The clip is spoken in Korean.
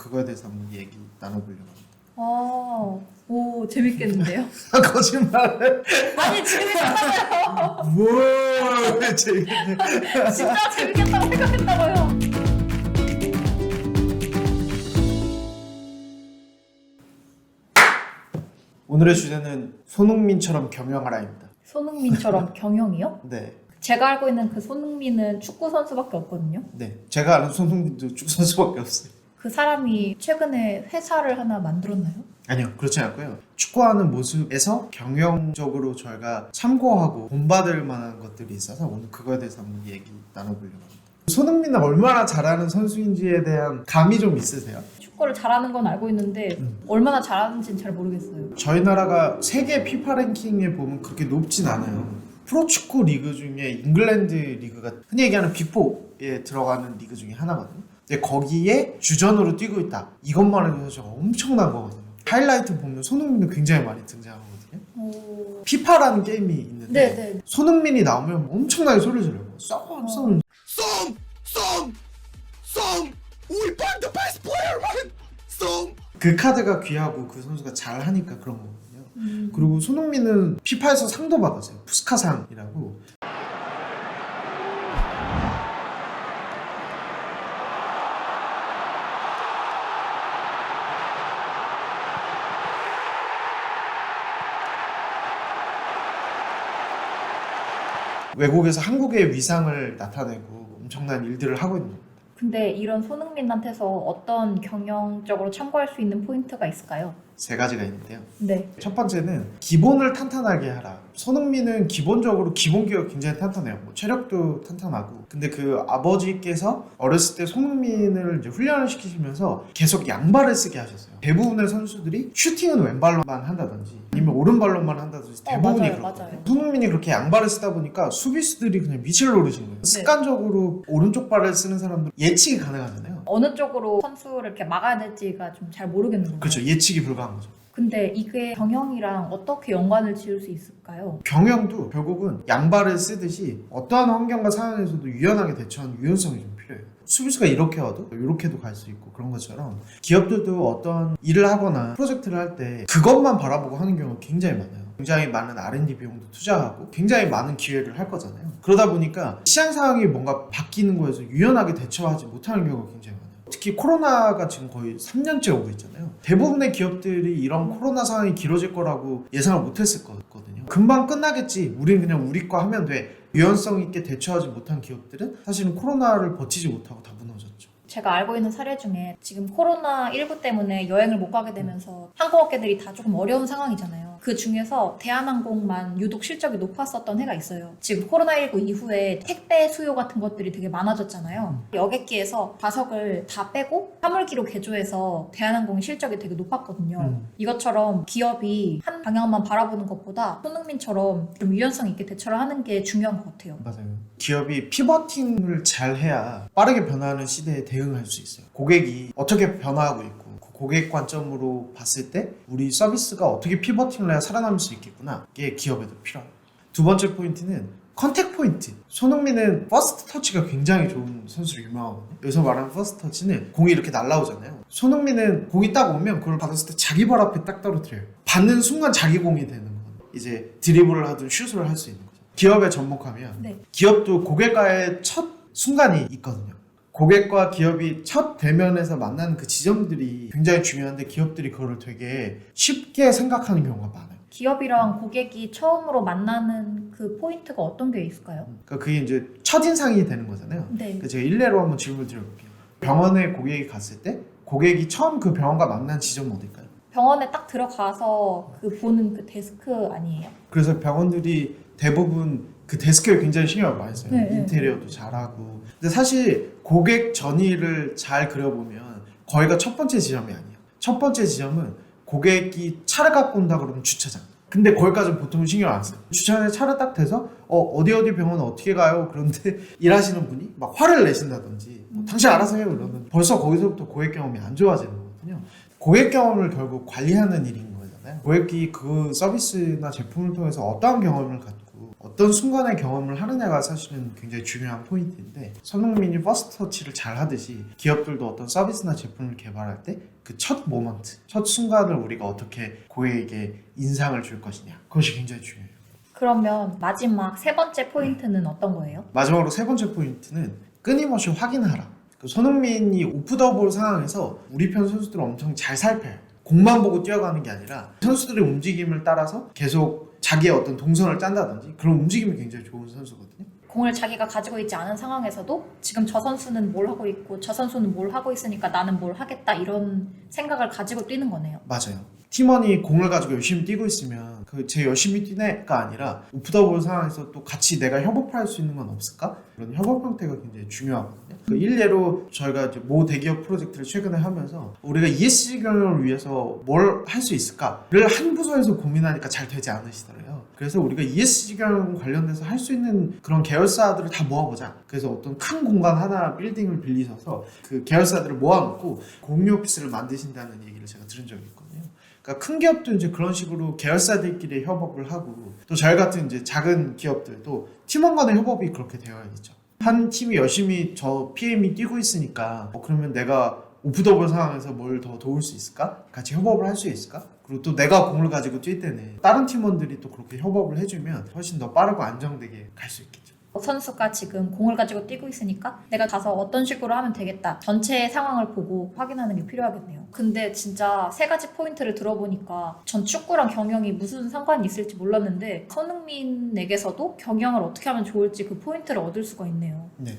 그거에 대해서 한번 얘기 나눠보려고 합니다. 오, 재밌겠는데요? 거짓말을. 아니, 재밌겠다고요. 뭘 재밌네. 진짜 재밌겠다고 생각했다고요. 오늘의 주제는 손흥민처럼 경영하라입니다. 손흥민처럼 경영이요? 네. 제가 알고 있는 그 손흥민은 축구 선수밖에 없거든요. 네. 제가 아는 손흥민도 축구 선수밖에 없어요. 그 사람이 최근에 회사를 하나 만들었나요? 아니요, 그렇지 않고요. 축구하는 모습에서 경영적으로 저희가 참고하고 본받을 만한 것들이 있어서 오늘 그거에 대해서 한번 얘기 나눠보려고 합니다. 손흥민은 얼마나 잘하는 선수인지에 대한 감이 좀 있으세요? 축구를 잘하는 건 알고 있는데 얼마나 잘하는지는 잘 모르겠어요. 저희 나라가 세계 피파 랭킹에 보면 그렇게 높진 않아요. 프로축구 리그 중에 잉글랜드 리그가 흔히 얘기하는 빅4에 들어가는 리그 중에 하나거든요. 근데 거기에 주전으로 뛰고 있다. 이것만 해도 사실 엄청난 거거든요. 하이라이트 보면 손흥민도 굉장히 많이 등장하거든요. 오... 피파라는 게임이 있는데 네네. 손흥민이 나오면 엄청나게 소리를 질러요. 썸! We find the best player, right? 썸! 그 카드가 귀하고 그 선수가 잘하니까 그런 거거든요. 그리고 손흥민은 피파에서 상도 받았어요. 푸스카상이라고. 외국에서 한국의 위상을 나타내고 엄청난 일들을 하고 있는 겁니다. 근데 이런 손흥민한테서 어떤 경영적으로 참고할 수 있는 포인트가 있을까요? 세 가지가 있는데요. 네. 첫 번째는 기본을 탄탄하게 하라. 손흥민은 기본적으로 기본기가 굉장히 탄탄해요. 뭐 체력도 탄탄하고. 근데 그 아버지께서 어렸을 때 손흥민을 이제 훈련을 시키시면서 계속 양발을 쓰게 하셨어요. 대부분의 선수들이 슈팅은 왼발로만 한다든지 아니면 오른발로만 한다든지 대부분이 맞아요, 그렇거든요. 맞아요. 손흥민이 그렇게 양발을 쓰다 보니까 수비수들이 그냥 미칠 노릇인 거예요. 습관적으로 오른쪽 발을 쓰는 사람들 예측이 가능하잖아요. 어느 쪽으로 선수를 이렇게 막아야 될지가 좀 잘 모르겠는 거예요. 그렇죠. 예측이 불가한 거죠. 근데 이게 경영이랑 어떻게 연관을 지을 수 있을까요? 경영도 결국은 양발을 쓰듯이 어떠한 환경과 상황에서도 유연하게 대처하는 유연성이 좀 필요해요. 수비수가 이렇게 와도 이렇게도 갈 수 있고 그런 것처럼 기업들도 어떤 일을 하거나 프로젝트를 할 때 그것만 바라보고 하는 경우가 굉장히 많아요. 굉장히 많은 R&D 비용도 투자하고 굉장히 많은 기회를 할 거잖아요. 그러다 보니까 시장 상황이 뭔가 바뀌는 거에서 유연하게 대처하지 못하는 경우가 굉장히 많아요. 특히 코로나가 지금 거의 3년째 오고 있잖아요. 대부분의 기업들이 이런 코로나 상황이 길어질 거라고 예상을 못했을 거거든요. 금방 끝나겠지. 우린 그냥 우리 거 하면 돼. 유연성 있게 대처하지 못한 기업들은 사실은 코로나를 버티지 못하고 다 무너졌죠. 제가 알고 있는 사례 중에 지금 코로나19 때문에 여행을 못 가게 되면서 항공업계들이 다 조금 어려운 상황이잖아요. 그 중에서 대한항공만 유독 실적이 높았었던 해가 있어요. 지금 코로나19 이후에 택배 수요 같은 것들이 되게 많아졌잖아요. 여객기에서 좌석을 다 빼고 화물기로 개조해서 대한항공의 실적이 되게 높았거든요. 이것처럼 기업이 한 방향만 바라보는 것보다 손흥민처럼 좀 유연성 있게 대처를 하는 게 중요한 것 같아요. 맞아요. 기업이 피버팅을 잘 해야 빠르게 변화하는 시대에 대응할 수 있어요. 고객이 어떻게 변화하고 있고 그 고객 관점으로 봤을 때 우리 서비스가 어떻게 피버팅을 해야 살아남을 수 있겠구나. 이게 기업에도 필요해요. 두 번째 포인트는 컨택 포인트. 손흥민은 퍼스트 터치가 굉장히 좋은 선수로 유명하거든요. 여기서 말하는 퍼스트 터치는 공이 이렇게 날아오잖아요. 손흥민은 공이 딱 오면 그걸 받았을 때 자기 발 앞에 딱 떨어뜨려요. 받는 순간 자기 공이 되는 거예요. 이제 드리블을 하든 슛을 할 수 있는 거죠. 기업에 접목하면 네. 기업도 고객과의 첫 순간이 있거든요. 고객과 기업이 첫 대면에서 만나는 그 지점들이 굉장히 중요한데 기업들이 그거를 되게 쉽게 생각하는 경우가 많아요. 기업이랑 고객이 처음으로 만나는 그 포인트가 어떤 게 있을까요? 그러니까 그게 이제 첫인상이 되는 거잖아요. 네. 그러니까 제가 일례로 한번 질문을 드려볼게요. 병원에 고객이 갔을 때 고객이 처음 그 병원과 만난 지점은 어딜까요? 병원에 딱 들어가서 그 보는 그 데스크 아니에요? 그래서 병원들이 대부분 그 데스크에 굉장히 신경을 많이 써요. 네, 인테리어도 잘하고. 근데 사실 고객 전의를 잘 그려보면 거기가 첫 번째 지점이 아니에요. 첫 번째 지점은 고객이 차를 갖고 온다 그러면 주차장. 근데 거기까지는 보통 신경 안 써요. 주차장에 차를 딱 대서 어디 병원 어떻게 가요? 그런데 일하시는 분이 막 화를 내신다든지 뭐 당신 알아서 해요 그러면 벌써 거기서부터 고객 경험이 안 좋아지는 거거든요. 고객 경험을 결국 관리하는 일인 거잖아요. 고객이 그 서비스나 제품을 통해서 어떠한 경험을 갖고 어떤 순간의 경험을 하느냐가 사실은 굉장히 중요한 포인트인데 손흥민이 퍼스트 터치를 잘 하듯이 기업들도 어떤 서비스나 제품을 개발할 때 그 첫 모먼트, 첫 순간을 우리가 어떻게 고객에게 인상을 줄 것이냐 그것이 굉장히 중요해요. 그러면 마지막 세 번째 포인트는 어떤 거예요? 마지막으로 세 번째 포인트는 끊임없이 확인하라. 그 손흥민이 오프 더 볼 상황에서 우리 편 선수들을 엄청 잘 살펴요. 공만 보고 뛰어가는 게 아니라 선수들의 움직임을 따라서 계속 자기의 어떤 동선을 짠다든지 그런 움직임이 굉장히 좋은 선수거든요. 공을 자기가 가지고 있지 않은 상황에서도 지금 저 선수는 뭘 하고 있고 저 선수는 뭘 하고 있으니까 나는 뭘 하겠다 이런 생각을 가지고 뛰는 거네요. 맞아요. 팀원이 공을 가지고 열심히 뛰고 있으면 그 제 열심히 뛰네가 아니라 오프 더 볼 상황에서 또 같이 내가 협업할 수 있는 건 없을까? 그런 협업 형태가 굉장히 중요하거든요. 그 일례로 저희가 이제 모 대기업 프로젝트를 최근에 하면서 우리가 ESG 경영을 위해서 뭘 할 수 있을까를 한 부서에서 고민하니까 잘 되지 않으시더래요. 그래서 우리가 ESG 경영 관련돼서 할 수 있는 그런 계열사들을 다 모아보자. 그래서 어떤 큰 공간 하나 빌딩을 빌리셔서 그 계열사들을 모아놓고 공유 오피스를 만드신다는 얘기를 제가 들은 적이 있거든요. 그러니까 큰 기업도 이제 그런 식으로 계열사들끼리 협업을 하고 또 저희 같은 이제 작은 기업들도 팀원 간의 협업이 그렇게 되어야겠죠. 한 팀이 열심히 저 PM이 뛰고 있으니까 그러면 내가 오프 더 볼 상황에서 뭘 더 도울 수 있을까? 같이 협업을 할 수 있을까? 그리고 또 내가 공을 가지고 뛸 때는 다른 팀원들이 또 그렇게 협업을 해주면 훨씬 더 빠르고 안정되게 갈 수 있겠죠. 선수가 지금 공을 가지고 뛰고 있으니까 내가 가서 어떤 식으로 하면 되겠다. 전체의 상황을 보고 확인하는 게 필요하겠네요. 근데 진짜 세 가지 포인트를 들어보니까 전 축구랑 경영이 무슨 상관이 있을지 몰랐는데 손흥민에게서도 경영을 어떻게 하면 좋을지 그 포인트를 얻을 수가 있네요. 네.